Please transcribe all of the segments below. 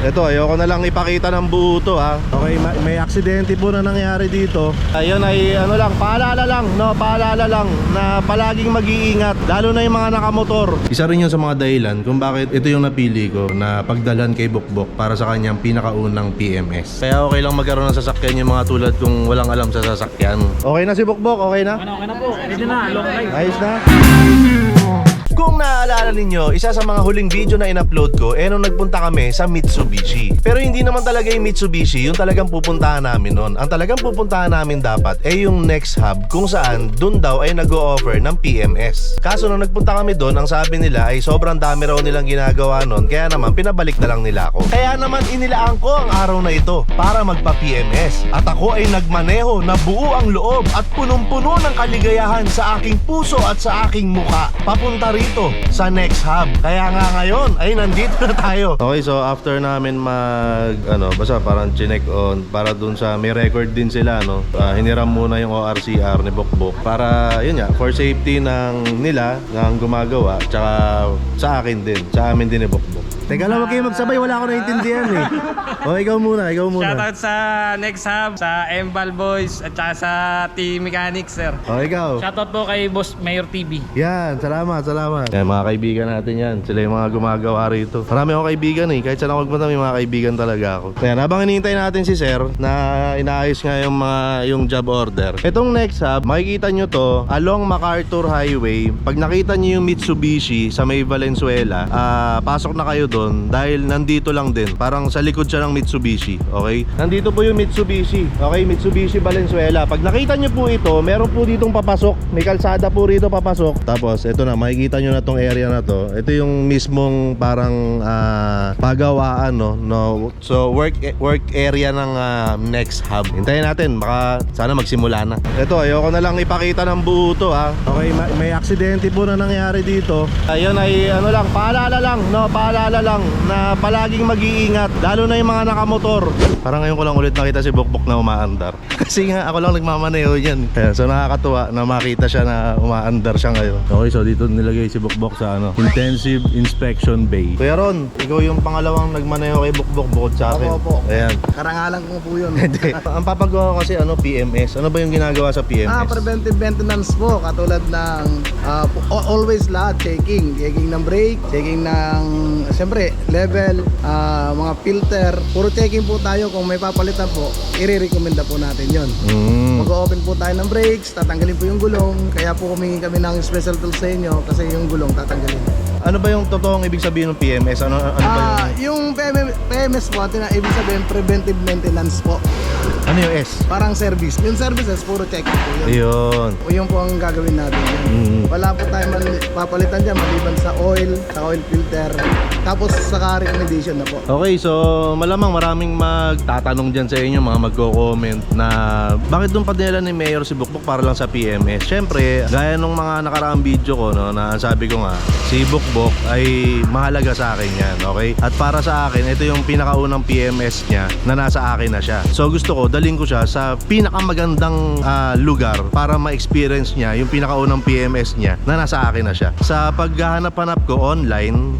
Ito, ayoko na lang ipakita ng buo to ha. Okay, may aksidente po na nangyari dito. Ayun ay ano lang, paalala lang, no? Paalala lang na palaging mag-iingat, lalo na yung mga nakamotor. Isa rin yun sa mga dahilan kung bakit ito yung napili ko na pagdalhan kay Bukbok para sa kanyang pinakaunang PMS. Kaya okay lang magkaroon ng sasakyan yung mga tulad kung walang alam sa sasakyan. Okay na si Bukbok, okay na? Okay na po, ready na, long ride. Ayos na. Kung naaalala ninyo, isa sa mga huling video na in-upload ko nung nagpunta kami sa Mitsubishi. Pero hindi naman talaga yung Mitsubishi yung talagang pupuntahan namin noon. Ang talagang pupuntahan namin dapat ay yung next hub kung saan dun daw ay nag-o-offer ng PMS. Kaso nung nagpunta kami doon, ang sabi nila ay sobrang dami raw nilang ginagawa noon, kaya naman pinabalik na lang nila ako. Kaya naman inilaan ko ang araw na ito para magpa-PMS. At ako ay nagmaneho na buo ang loob at punong-puno ng kaligayahan sa aking puso at sa aking muka. Papunta rito sa next hub. Kaya nga ngayon ay nandito na tayo. Okay, so after namin basta parang chinek on para dun sa may record din sila, no. Hiniram muna yung ORCR ni Bukbok para yun nga, for safety ng nila ng gumagawa, tsaka sa akin din, sa amin din ni Bukbok. Teka lang, wag kayo magsabay, wala ako naiintindihan eh. O, ikaw muna. Shoutout sa Next Hub, sa Embal Boys, at saka sa Team Mechanics, sir. O, ikaw. Shoutout po kay Boss Mayor TV. Yan, salamat. Yan, mga kaibigan natin yan. Sila yung mga gumagawa rito. Marami akong kaibigan eh. Kahit saan ako magpunta, may mga kaibigan talaga ako. Ayan, habang hinihintay natin si Sir na inaayos nga yung job order. Itong Next Hub, makikita nyo to along MacArthur Highway. Pag nakita nyo yung Mitsubishi sa may Valenzuela, pasok na kayo doon dahil nandito lang din. Parang sa likod siya ng Mitsubishi. Okay? Nandito po yung Mitsubishi. Okay, Mitsubishi Valenzuela. Pag nakita nyo po ito, meron po ditong papasok. May kalsada po rito papasok. Tapos, ito na, makikita nyo na tong area na to. Ito yung mismong parang pagawaan, no? So, work area ng Next Hub. Hintayin natin, baka sana magsimula na. Ito, ayoko na lang ipakita ng buo to ha. Okay, may aksidente po na nangyari dito. Ayun ay ano lang, paalala lang, no? Paalala lang na palaging mag-iingat, lalo na yung mga nakamotor. Parang ngayon ko lang ulit nakita si Bukbok na umaandar. Kasi nga ako lang nagmamaneho yan. So nakakatuwa na makita siya na umaandar siya ngayon. Okay, so dito nilagay si Bukbok sa Intensive Inspection Bay. Kuya Ron, ikaw yung pangalawang nagmaneho kay Bukbok bukod sa akin. Opo. Ayan. Karangalan ko po yun. Ang papagawa ko kasi PMS. Ano ba yung ginagawa sa PMS? Preventive maintenance po. Katulad ng always lahat. Checking ng brake, checking ng siyempre level, mga filter. Puro checking po tayo. Kung may papalitan po, i-recommenda po natin yon. Mag-open po tayo ng brakes, tatanggalin po yung gulong. Kaya po humingi kami ng special tools sa inyo kasi yung gulong tatanggalin. Ano ba yung totoong ibig sabihin ng PMS? Ano ba yung PMS po, ibig sabihin preventive maintenance po. Ano yung S? Parang service. Yung services, puro checking po yun. Ayun. Yung po ang gagawin natin yun. Wala po tayo papalitan dyan maliban sa oil filter, tapos sa recommendation na po. Okay, so malamang maraming magtatanong dyan sa inyo, mga magko-comment na bakit doon pa nila ni Mayor si Bukbok para lang sa PMS. Siyempre, gaya nung mga nakaraang video ko, no, na sabi ko nga, si Bukbok ay mahalaga sa akin yan, okay? At para sa akin, ito yung pinakaunang PMS niya na nasa akin na siya. So gusto ko, daling ko siya sa pinakamagandang lugar para ma-experience niya yung pinakaunang PMS niya na nasa akin na siya. Sa paghahanap-hanap ko online,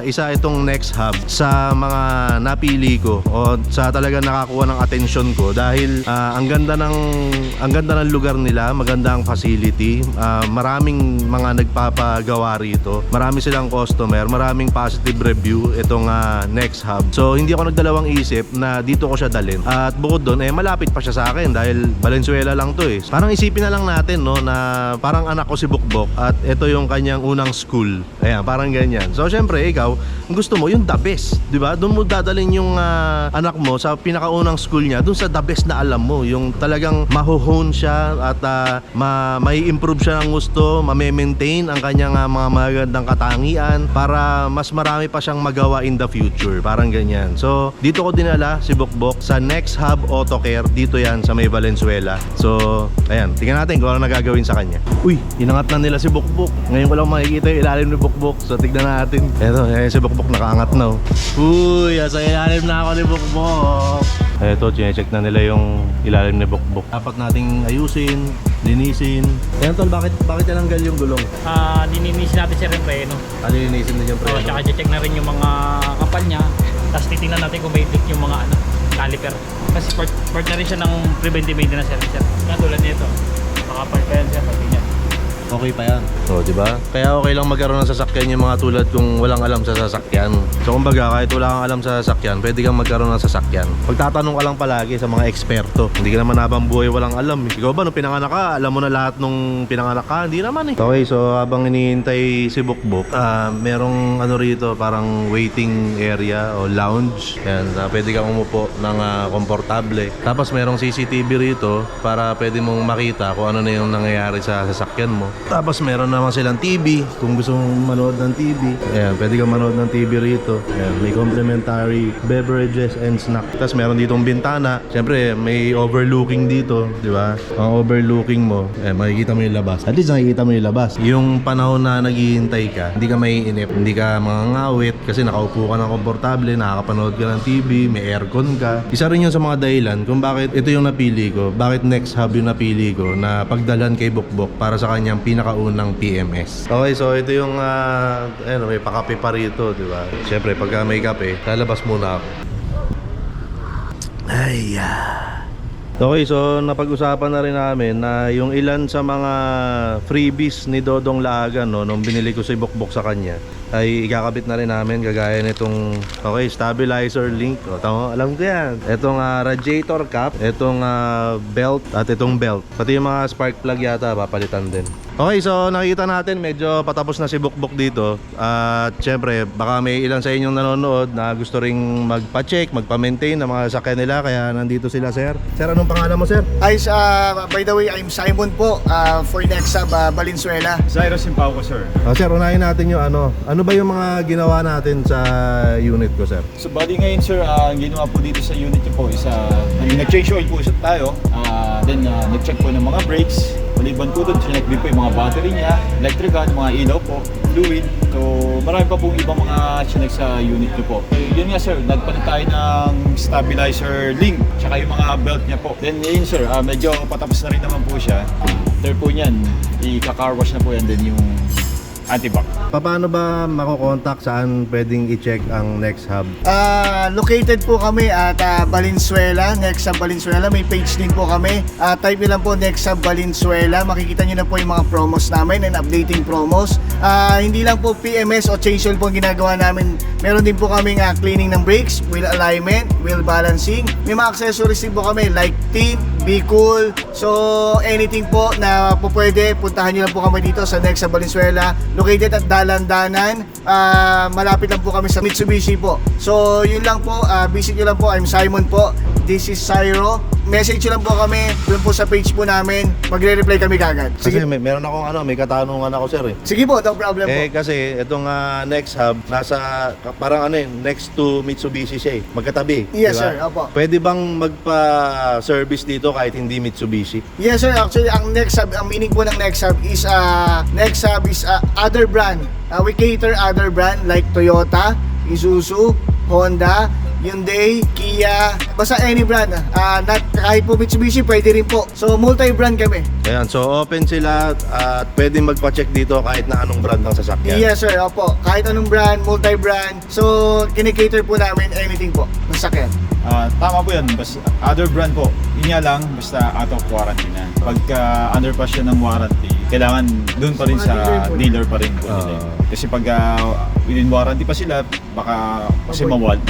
isa itong Next Hub sa mga napili ko o sa talaga nakakuha ng atensyon ko dahil ang ganda ng lugar nila, maganda ang facility, maraming mga nagpapagawa rito, marami silang customer, maraming positive review itong Next Hub. So hindi ako nagdalawang isip na dito ko siya dalhin. At bukod doon, malapit pa siya sa akin dahil Valenzuela lang to eh. Parang isipin na lang natin, no, na parang anak ko si Bukbok at ito yung kanyang unang school. Ayan, parang ganyan. So syempre, ikaw, gusto mo yung the best, di ba? Doon mo dadalhin yung anak mo sa pinakaunang school niya, doon sa the best na alam mo, yung talagang mahuhone siya at may improve siya ng gusto, ma-maintain ang kanyang mga magandang katangian para mas marami pa siyang magawa in the future. Parang ganyan. So, dito ko dinala si Bukbok sa Next Hub Auto Care. Dito yan sa may Valenzuela. So, ayan, tingnan natin kung ano nagagawin sa kanya. Uy, inangat na nila si Bukbok. Ngayon ko lang makikita yung ilalim ni Bukbok. So, tignan natin. Eto, si Bukbok nakaangat na. Uy, sa ilalim na ako ni Bukbok. Eto, chinecheck na nila yung ilalim ni Bukbok. Dapat nating ayusin, linisin. Ayan tol, bakit tinanggal yung gulong? Lininisin natin si Renreno. Linisin din yung preno. Tsaka check na rin yung mga kapal niya. Tapos titingnan natin kung may leak yung mga caliper. Kasi part na rin siya ng preventive maintenance service, sir. Katulad nito, baka part pa yan, sir, pati niya. Okay pa yan. So, di ba? Kaya okay lang magkaroon ng sasakyan yung mga tulad kung walang alam sa sasakyan. So, kumbaga, kahit wala kang alam sa sasakyan, pwede kang magkaroon ng sasakyan. Pagtatanong ka lang palagi sa mga eksperto. Hindi ka naman habang buhay walang alam. Ikaw ba, nung pinanganak ka, alam mo na lahat nung pinanganak ka? Hindi naman eh. Okay, so habang hinihintay si Bukbuk, merong ano rito, parang waiting area o lounge. Yan, pwede kang umupo ng komportable. Tapos merong CCTV rito para pwede mong makita kung ano na yung nangyayari sa sasakyan mo. Tapos meron naman silang TV kung gusto mong manood ng TV. Ayan, pwede kang manood ng TV rito. Ayan, may complimentary beverages and snack. Tapos meron ditong bintana. Siyempre, may overlooking dito, di ba? Ang overlooking mo, makikita mo yung labas. At least nakikita mo yung labas. Yung panahon na naghihintay ka, hindi ka maiinip, hindi ka mangangawit kasi nakaupo ka ng komportable, nakakapanood ka ng TV, may aircon ka. Isa rin yun sa mga dahilan kung bakit ito yung napili ko, bakit Next Hub yung napili ko na pagdalhan kay Bukbuk para sa kanyang pinakaunang PMS. Okay, so ito yung may pakape pa rito, di ba? Siyempre, pagka may kape, lalabas muna ako. Ay, okay, so napag-usapan na rin namin na yung ilan sa mga freebies ni Dodong Laagan, no, nung binili ko si Bukbuk sa kanya, ay ikakabit na rin namin kagaya nitong stabilizer link. O, tama, alam ko yan. Itong radiator cap, itong belt at itong belt. Pati yung mga spark plug yata papalitan din. Okay, so nakikita natin medyo patapos na si Bukbuk dito. At syempre, baka may ilan sa inyong nanonood na gusto ring magpa-check, magpa-maintain ng mga sasakyan nila, kaya nandito sila, sir. Sir, anong pangalan mo, sir? Hi, by the way, I'm Simon po for Next Hub Valenzuela. Zairo Simpao ko, sir. Sir, unahin natin yung ano ba yung mga ginawa natin sa unit ko, sir? So, bali ngayon, sir, ang ginawa po dito sa unit niyo po is nag-change oil po tayo. Then, nag-check po ng mga brakes. Maliban po doon, sinekbi po yung mga battery niya, electric gun, mga ilaw po, fluid. So, marami pa pong ibang mga sinek sa unit niyo po. So, yun nga, sir, nagpalit tayo ng stabilizer link, tsaka yung mga belt niya po. Then, yun, sir, medyo patapos na rin naman po siya. After po niyan, i-car wash na po yan din yung anti-back. Paano ba makokontak, saan pwedeng i-check ang Next Hub? Located po kami at Valenzuela, Next Hub Valenzuela. May page din po kami. Type nyo lang po Next Hub Valenzuela. Makikita nyo na po yung mga promos namin and updating promos. Hindi lang po PMS o change oil po ang ginagawa namin. Meron din po kaming cleaning ng brakes, wheel alignment, wheel balancing. May mga accessories din po kami like tint, be cool. So anything po na po pwede, puntahan nyo lang po kami dito sa Next Hub Valenzuela. Located at Dalandanan. Malapit lang po kami sa Mitsubishi po. So yun lang po, visit nyo lang po. I'm Simon po. This is Zairo. Message nyo lang po kami doon po sa page po namin. Magre-reply kami kagad. Kasi meron akong may katanungan ako, sir eh. Sige po, no problem po. Kasi itong Next Hub nasa parang next to Mitsubishi siya eh. Magkatabi. Yes, di ba? sir. Opo. Pwede bang magpa-service dito kahit hindi Mitsubishi? Yes, sir. Actually, ang Next Hub, ang meaning po ng Next Hub is other brand. We cater other brand like Toyota, Isuzu, Honda, Hyundai, Kia, basta any brand. Kahit po Mitsubishi, pwede rin po. So, multi-brand kami. Ayan, so open sila at pwede magpa-check dito kahit na anong brand ng sasakyan. Yes, sir. Opo. Kahit anong brand, multi-brand. So, kinikater po namin anything po ng sakyan. Tama po yan, basta other brand po. Yun nga lang, basta out of warranty na. Pagka under pa siya ng warranty, kailangan doon pa rin sa dealer pa rin po nila. Kasi pag within warranty pa sila, baka kasi ma-void.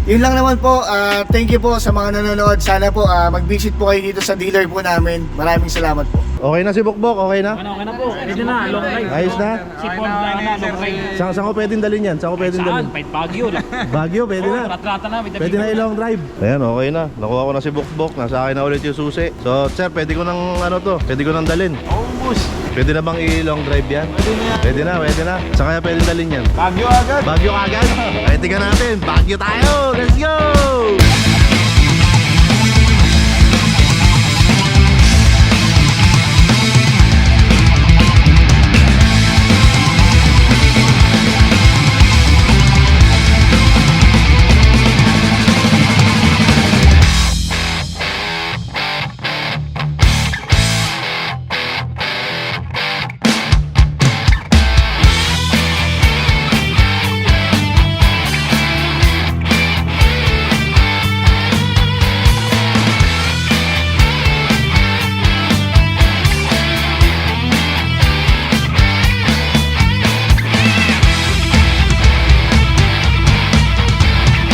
Yun lang naman po. Thank you po sa mga nanonood. Sana po mag-visit po kayo dito sa dealer po namin. Maraming salamat po. Okay na si Bukbuk? Okay na? Okay na po. Pwede na, long ride. Ayos na? Sipon lang na, long ride. Saan ko pwedeng dalhin yan? Saan ko pwedeng dalhin? Saan? Kahit Baguio lang. Baguio, pwede na. Rat-rata na. Pwede na i-long drive. Ayan, okay na. Nakuha ko na si Bukbuk. Nasa akin na ulit yung susi. So, sir, pwede ko nang pwede ko nang dalhin. Almost. Pwede na bang i-long drive yan? Pwede na. Pwede na. Saan kaya pwede dalhin yan? Baguio agad. Baguio agad? Ay, tingnan natin. Baguio tayo! Let's go!